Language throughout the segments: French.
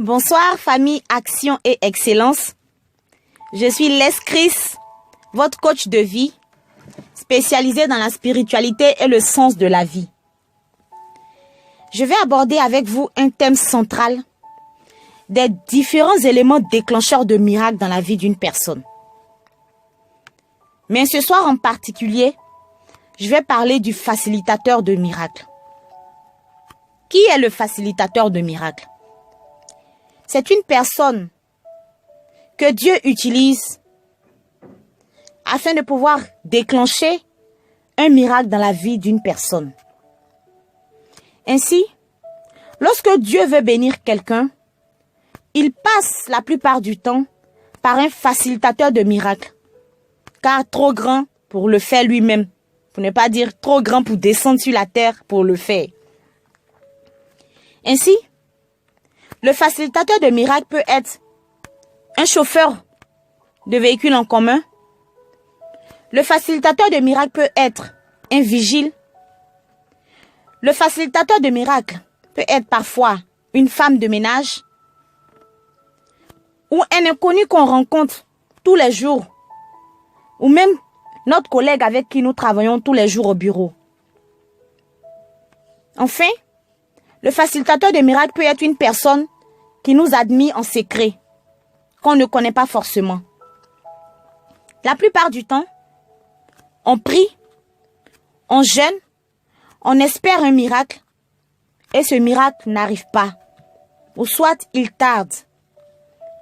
Bonsoir famille Action et Excellence. Je suis Les Chris, votre coach de vie, spécialisé dans la spiritualité et le sens de la vie. Je vais aborder avec vous un thème central des différents éléments déclencheurs de miracles dans la vie d'une personne. Mais ce soir en particulier, je vais parler du facilitateur de miracles. Qui est le facilitateur de miracles? C'est une personne que Dieu utilise afin de pouvoir déclencher un miracle dans la vie d'une personne. Ainsi, lorsque Dieu veut bénir quelqu'un, il passe la plupart du temps par un facilitateur de miracles, car trop grand pour le faire lui-même, pour ne pas dire trop grand pour descendre sur la terre pour le faire. Ainsi, le facilitateur de miracles peut être un chauffeur de véhicule en commun. Le facilitateur de miracles peut être un vigile. Le facilitateur de miracles peut être parfois une femme de ménage ou un inconnu qu'on rencontre tous les jours ou même notre collègue avec qui nous travaillons tous les jours au bureau. Enfin, le facilitateur de miracles peut être une personne qui nous admire en secret, qu'on ne connaît pas forcément. La plupart du temps, on prie, on jeûne, on espère un miracle et ce miracle n'arrive pas. Ou soit il tarde.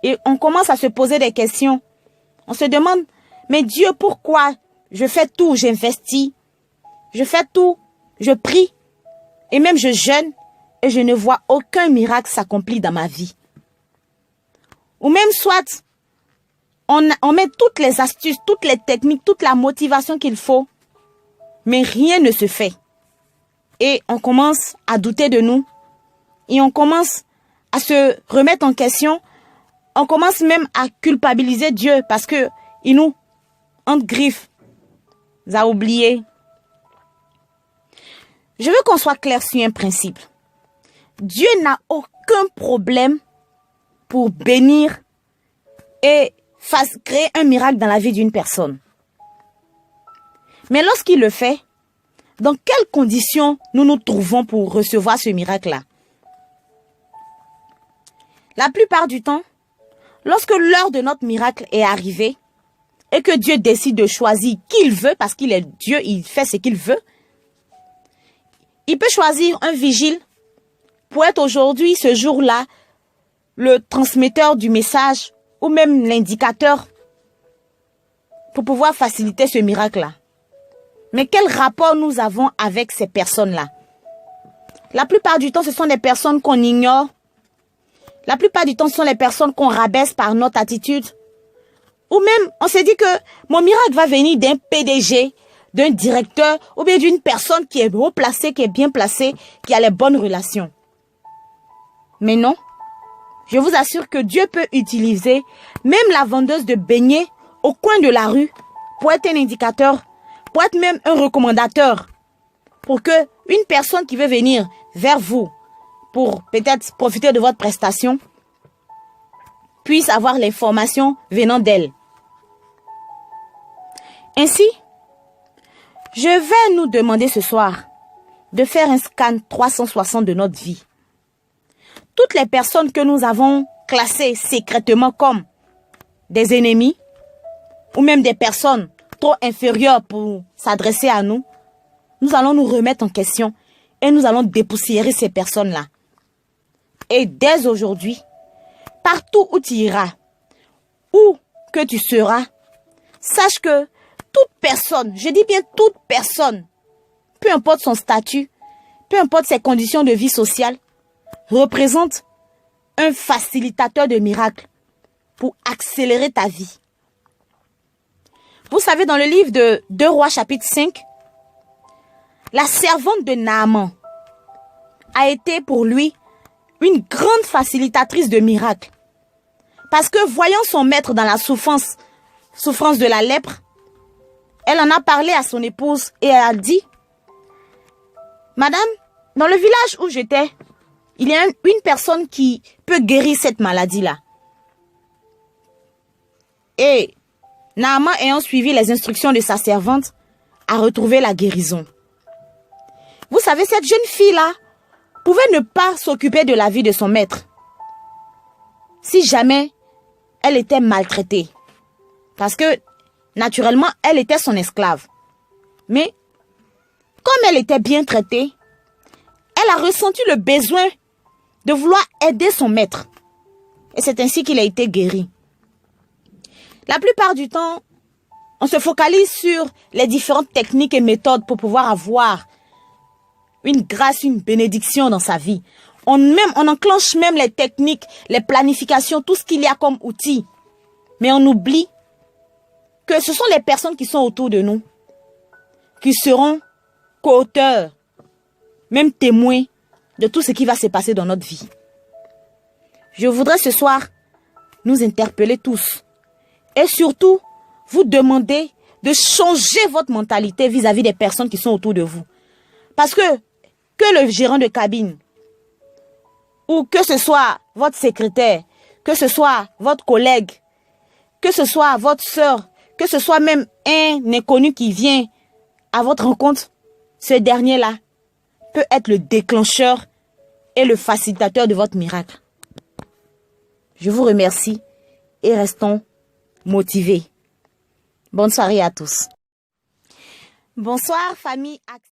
Et on commence à se poser des questions. On se demande, mais Dieu, pourquoi je fais tout, j'investis, je fais tout, je prie et même je jeûne et je ne vois aucun miracle s'accomplir dans ma vie. Ou même soit, on met toutes les astuces, toutes les techniques, toute la motivation qu'il faut, mais rien ne se fait. Et on commence à douter de nous, et on commence à se remettre en question, on commence même à culpabiliser Dieu parce que il nous entre griffes, nous a oublié. Je veux qu'on soit clair sur un principe. Dieu n'a aucun problème pour bénir et créer un miracle dans la vie d'une personne. Mais lorsqu'il le fait, dans quelles conditions nous nous trouvons pour recevoir ce miracle-là? La plupart du temps, lorsque l'heure de notre miracle est arrivée et que Dieu décide de choisir qui il veut, parce qu'il est Dieu, il fait ce qu'il veut, il peut choisir un vigile pour être aujourd'hui, ce jour-là, le transmetteur du message ou même l'indicateur pour pouvoir faciliter ce miracle-là. Mais quel rapport nous avons avec ces personnes-là? La plupart du temps, ce sont des personnes qu'on ignore. La plupart du temps, ce sont les personnes qu'on rabaisse par notre attitude. Ou même, on s'est dit que mon miracle va venir d'un PDG, d'un directeur ou bien d'une personne qui est haut placée, qui est bien placée, qui a les bonnes relations. Mais non, je vous assure que Dieu peut utiliser même la vendeuse de beignets au coin de la rue pour être un indicateur, pour être même un recommandateur, pour que une personne qui veut venir vers vous pour peut-être profiter de votre prestation puisse avoir l'information venant d'elle. Ainsi, je vais nous demander ce soir de faire un scan 360 de notre vie. Toutes les personnes que nous avons classées secrètement comme des ennemis ou même des personnes trop inférieures pour s'adresser à nous, nous allons nous remettre en question et nous allons dépoussiérer ces personnes-là. Et dès aujourd'hui, partout où tu iras, où que tu seras, sache que toute personne, je dis bien toute personne, peu importe son statut, peu importe ses conditions de vie sociale, représente un facilitateur de miracles pour accélérer ta vie. Vous savez, dans le livre de 2 Rois chapitre 5, la servante de Naaman a été pour lui une grande facilitatrice de miracles. Parce que voyant son maître dans la souffrance de la lèpre, elle en a parlé à son épouse et elle a dit, « Madame, dans le village où j'étais, il y a une personne qui peut guérir cette maladie-là. Et Naaman, ayant suivi les instructions de sa servante, a retrouvé la guérison. Vous savez, cette jeune fille-là pouvait ne pas s'occuper de la vie de son maître si jamais elle était maltraitée. Parce que, naturellement, elle était son esclave. Mais, comme elle était bien traitée, elle a ressenti le besoin de vouloir aider son maître. Et c'est ainsi qu'il a été guéri. La plupart du temps, on se focalise sur les différentes techniques et méthodes pour pouvoir avoir une grâce, une bénédiction dans sa vie. On enclenche même les techniques, les planifications, tout ce qu'il y a comme outils. Mais on oublie que ce sont les personnes qui sont autour de nous qui seront co-auteurs, même témoins de tout ce qui va se passer dans notre vie. Je voudrais ce soir nous interpeller tous et surtout vous demander de changer votre mentalité vis-à-vis des personnes qui sont autour de vous. Parce que le gérant de cabine, ou que ce soit votre secrétaire, que ce soit votre collègue, que ce soit votre sœur, que ce soit même un inconnu qui vient à votre rencontre, ce dernier-là peut être le déclencheur et le facilitateur de votre miracle. Je vous remercie et restons motivés. Bonne soirée à tous. Bonsoir famille.